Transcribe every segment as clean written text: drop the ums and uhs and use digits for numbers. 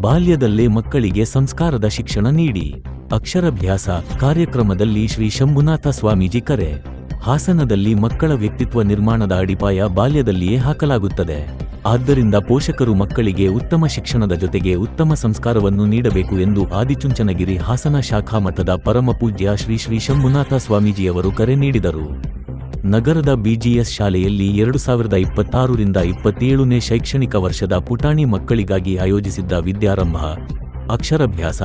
ಬಾಲ್ಯದಲ್ಲೇ ಮಕ್ಕಳಿಗೆ ಸಂಸ್ಕಾರದ ಶಿಕ್ಷಣ ನೀಡಿ. ಅಕ್ಷರಾಭ್ಯಾಸ ಕಾರ್ಯಕ್ರಮದಲ್ಲಿ ಶ್ರೀ ಶಂಭುನಾಥ ಸ್ವಾಮೀಜಿ ಕರೆ. ಹಾಸನದಲ್ಲಿ ಮಕ್ಕಳ ವ್ಯಕ್ತಿತ್ವ ನಿರ್ಮಾಣದ ಅಡಿಪಾಯ ಬಾಲ್ಯದಲ್ಲಿಯೇ ಹಾಕಲಾಗುತ್ತದೆ. ಆದ್ದರಿಂದ ಪೋಷಕರು ಮಕ್ಕಳಿಗೆ ಉತ್ತಮ ಶಿಕ್ಷಣದ ಜೊತೆಗೆ ಉತ್ತಮ ಸಂಸ್ಕಾರವನ್ನು ನೀಡಬೇಕು ಎಂದು ಆದಿಚುಂಚನಗಿರಿ ಹಾಸನ ಶಾಖಾ ಮಠದ ಪರಮಪೂಜ್ಯ ಶ್ರೀ ಶಂಭುನಾಥ ಸ್ವಾಮೀಜಿಯವರು ಕರೆ ನೀಡಿದರು. ನಗರದ ಬಿಜಿಎಸ್ ಶಾಲೆಯಲ್ಲಿ 2026ರಿಂದ 27ನೇ ಶೈಕ್ಷಣಿಕ ವರ್ಷದ ಪುಟಾಣಿ ಮಕ್ಕಳಿಗಾಗಿ ಆಯೋಜಿಸಿದ್ದ ವಿದ್ಯಾರಂಭ ಅಕ್ಷರಾಭ್ಯಾಸ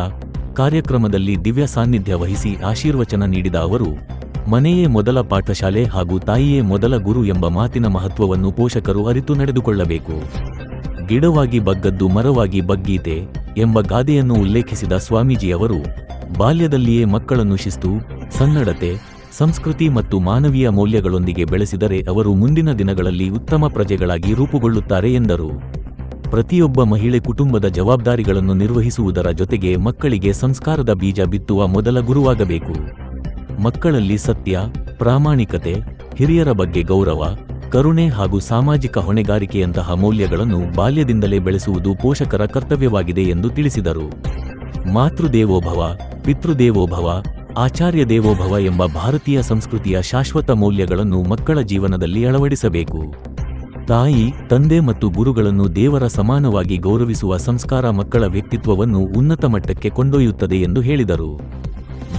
ಕಾರ್ಯಕ್ರಮದಲ್ಲಿ ದಿವ್ಯ ಸಾನ್ನಿಧ್ಯ ವಹಿಸಿ ಆಶೀರ್ವಚನ ನೀಡಿದ ಅವರು, ಮನೆಯೇ ಮೊದಲ ಪಾಠಶಾಲೆ ಹಾಗೂ ತಾಯಿಯೇ ಮೊದಲ ಗುರು ಎಂಬ ಮಾತಿನ ಮಹತ್ವವನ್ನು ಪೋಷಕರು ಅರಿತು ನಡೆದುಕೊಳ್ಳಬೇಕು. ಗಿಡವಾಗಿ ಬಗ್ಗದ್ದು ಮರವಾಗಿ ಬಗ್ಗೀತೆ ಎಂಬ ಗಾದೆಯನ್ನು ಉಲ್ಲೇಖಿಸಿದ ಸ್ವಾಮೀಜಿಯವರು, ಬಾಲ್ಯದಲ್ಲಿಯೇ ಮಕ್ಕಳನ್ನು ಶಿಸ್ತು, ಸನ್ನಡತೆ, ಸಂಸ್ಕೃತಿ ಮತ್ತು ಮಾನವೀಯ ಮೌಲ್ಯಗಳೊಂದಿಗೆ ಬೆಳೆಸಿದರೆ ಅವರು ಮುಂದಿನ ದಿನಗಳಲ್ಲಿ ಉತ್ತಮ ಪ್ರಜೆಗಳಾಗಿ ರೂಪುಗೊಳ್ಳುತ್ತಾರೆ ಎಂದರು. ಪ್ರತಿಯೊಬ್ಬ ಮಹಿಳೆ ಕುಟುಂಬದ ಜವಾಬ್ದಾರಿಗಳನ್ನು ನಿರ್ವಹಿಸುವುದರ ಜೊತೆಗೆ ಮಕ್ಕಳಿಗೆ ಸಂಸ್ಕಾರದ ಬೀಜ ಬಿತ್ತುವ ಮೊದಲ ಗುರುವಾಗಬೇಕು. ಮಕ್ಕಳಲ್ಲಿ ಸತ್ಯ, ಪ್ರಾಮಾಣಿಕತೆ, ಹಿರಿಯರ ಬಗ್ಗೆ ಗೌರವ, ಕರುಣೆ ಹಾಗೂ ಸಾಮಾಜಿಕ ಹೊಣೆಗಾರಿಕೆಯಂತಹ ಮೌಲ್ಯಗಳನ್ನು ಬಾಲ್ಯದಿಂದಲೇ ಬೆಳೆಸುವುದು ಪೋಷಕರ ಕರ್ತವ್ಯವಾಗಿದೆ ಎಂದು ತಿಳಿಸಿದರು. ಮಾತೃದೇವೋಭವ, ಪಿತೃದೇವೋಭವ, ಆಚಾರ್ಯ ದೇವೋಭವ ಎಂಬ ಭಾರತೀಯ ಸಂಸ್ಕೃತಿಯ ಶಾಶ್ವತ ಮೌಲ್ಯಗಳನ್ನು ಮಕ್ಕಳ ಜೀವನದಲ್ಲಿ ಅಳವಡಿಸಬೇಕು. ತಾಯಿ, ತಂದೆ ಮತ್ತು ಗುರುಗಳನ್ನು ದೇವರ ಸಮಾನವಾಗಿ ಗೌರವಿಸುವ ಸಂಸ್ಕಾರ ಮಕ್ಕಳ ವ್ಯಕ್ತಿತ್ವವನ್ನು ಉನ್ನತ ಮಟ್ಟಕ್ಕೆ ಕೊಂಡೊಯ್ಯುತ್ತದೆ ಎಂದು ಹೇಳಿದರು.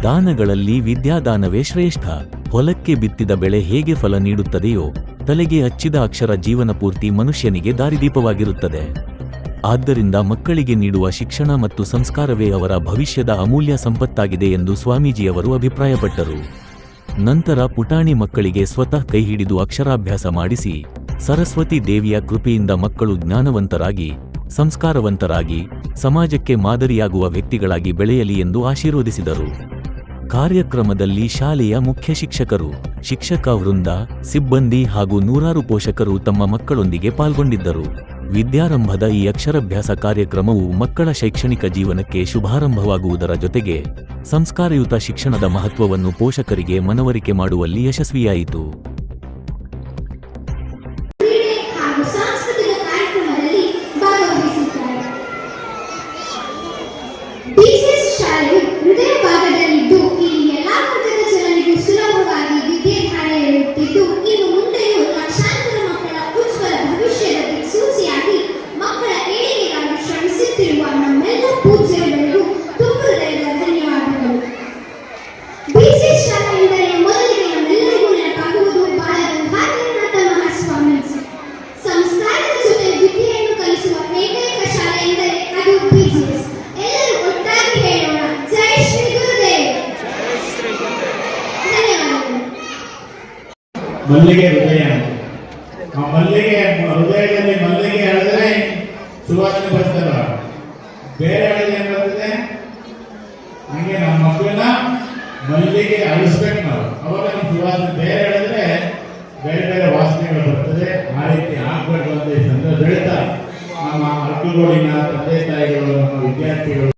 ದಾನಗಳಲ್ಲಿ ವಿದ್ಯಾದಾನವೇ ಶ್ರೇಷ್ಠ. ಹೊಲಕ್ಕೆ ಬಿತ್ತಿದ ಬೆಳೆ ಹೇಗೆ ಫಲ ನೀಡುತ್ತದೆಯೋ, ತಲೆಗೆ ಹಚ್ಚಿದ ಅಕ್ಷರ ಜೀವನ ಪೂರ್ತಿ ಮನುಷ್ಯನಿಗೆ ದಾರಿದೀಪವಾಗಿರುತ್ತದೆ. ಆದ್ದರಿಂದ ಮಕ್ಕಳಿಗೆ ನೀಡುವ ಶಿಕ್ಷಣ ಮತ್ತು ಸಂಸ್ಕಾರವೇ ಅವರ ಭವಿಷ್ಯದ ಅಮೂಲ್ಯ ಸಂಪತ್ತಾಗಿದೆ ಎಂದು ಸ್ವಾಮೀಜಿಯವರು ಅಭಿಪ್ರಾಯಪಟ್ಟರು. ನಂತರ ಪುಟಾಣಿ ಮಕ್ಕಳಿಗೆ ಸ್ವತಃ ಕೈಹಿಡಿದು ಅಕ್ಷರಾಭ್ಯಾಸ ಮಾಡಿಸಿ, ಸರಸ್ವತಿ ದೇವಿಯ ಕೃಪೆಯಿಂದ ಮಕ್ಕಳು ಜ್ಞಾನವಂತರಾಗಿ, ಸಂಸ್ಕಾರವಂತರಾಗಿ, ಸಮಾಜಕ್ಕೆ ಮಾದರಿಯಾಗುವ ವ್ಯಕ್ತಿಗಳಾಗಿ ಬೆಳೆಯಲಿ ಎಂದು ಆಶೀರ್ವದಿಸಿದರು. ಕಾರ್ಯಕ್ರಮದಲ್ಲಿ ಶಾಲೆಯ ಮುಖ್ಯ ಶಿಕ್ಷಕರು, ಶಿಕ್ಷಕ ವೃಂದ, ಸಿಬ್ಬಂದಿ ಹಾಗೂ ನೂರಾರು ಪೋಷಕರು ತಮ್ಮ ಮಕ್ಕಳೊಂದಿಗೆ ಪಾಲ್ಗೊಂಡಿದ್ದರು. ವಿದ್ಯಾರಂಭದ ಈ ಅಕ್ಷರಾಭ್ಯಾಸ ಕಾರ್ಯಕ್ರಮವು ಮಕ್ಕಳ ಶೈಕ್ಷಣಿಕ ಜೀವನಕ್ಕೆ ಶುಭಾರಂಭವಾಗುವುದರ ಜೊತೆಗೆ ಸಂಸ್ಕಾರಯುತ ಶಿಕ್ಷಣದ ಮಹತ್ವವನ್ನು ಪೋಷಕರಿಗೆ ಮನವರಿಕೆ ಮಾಡುವಲ್ಲಿ ಯಶಸ್ವಿಯಾಯಿತು. ಮಲ್ಲಿಗೆ ಹೃದಯ, ಆ ಮಲ್ಲಿಗೆ ಹೃದಯದಲ್ಲಿ ಮಲ್ಲಿಗೆ ಹೇಳಿದ್ರೆ ಸುವಾಸನೆ ಬರ್ತದ, ಬೇರೆ ಹೇಳಿದ್ರೆ ಏನ್ ಬರ್ತದೆ? ಹಂಗೆ ನಮ್ಮ ಮಕ್ಕಳನ್ನ ಮಲ್ಲಿಗೆ ಅಳಿಸ್ಬೇಕು ನಾವು, ಅವಾಗ ನಮ್ಮ ಸುವಾಸನೆ. ಬೇರೆ ಹೇಳಿದ್ರೆ ಬೇರೆ ಬೇರೆ ವಾಸನೆಗಳು ಬರ್ತದೆ. ಆ ರೀತಿ ಆಗ್ಬೇಕು ಅಂತ ಈ ಸಂದರ್ಭ ಹೇಳ್ತಾ ನಮ್ಮ ಅಕ್ಕುಗೋಡಿನ ತಂದೆ ತಾಯಿಗಳು, ನಮ್ಮ ವಿದ್ಯಾರ್ಥಿಗಳು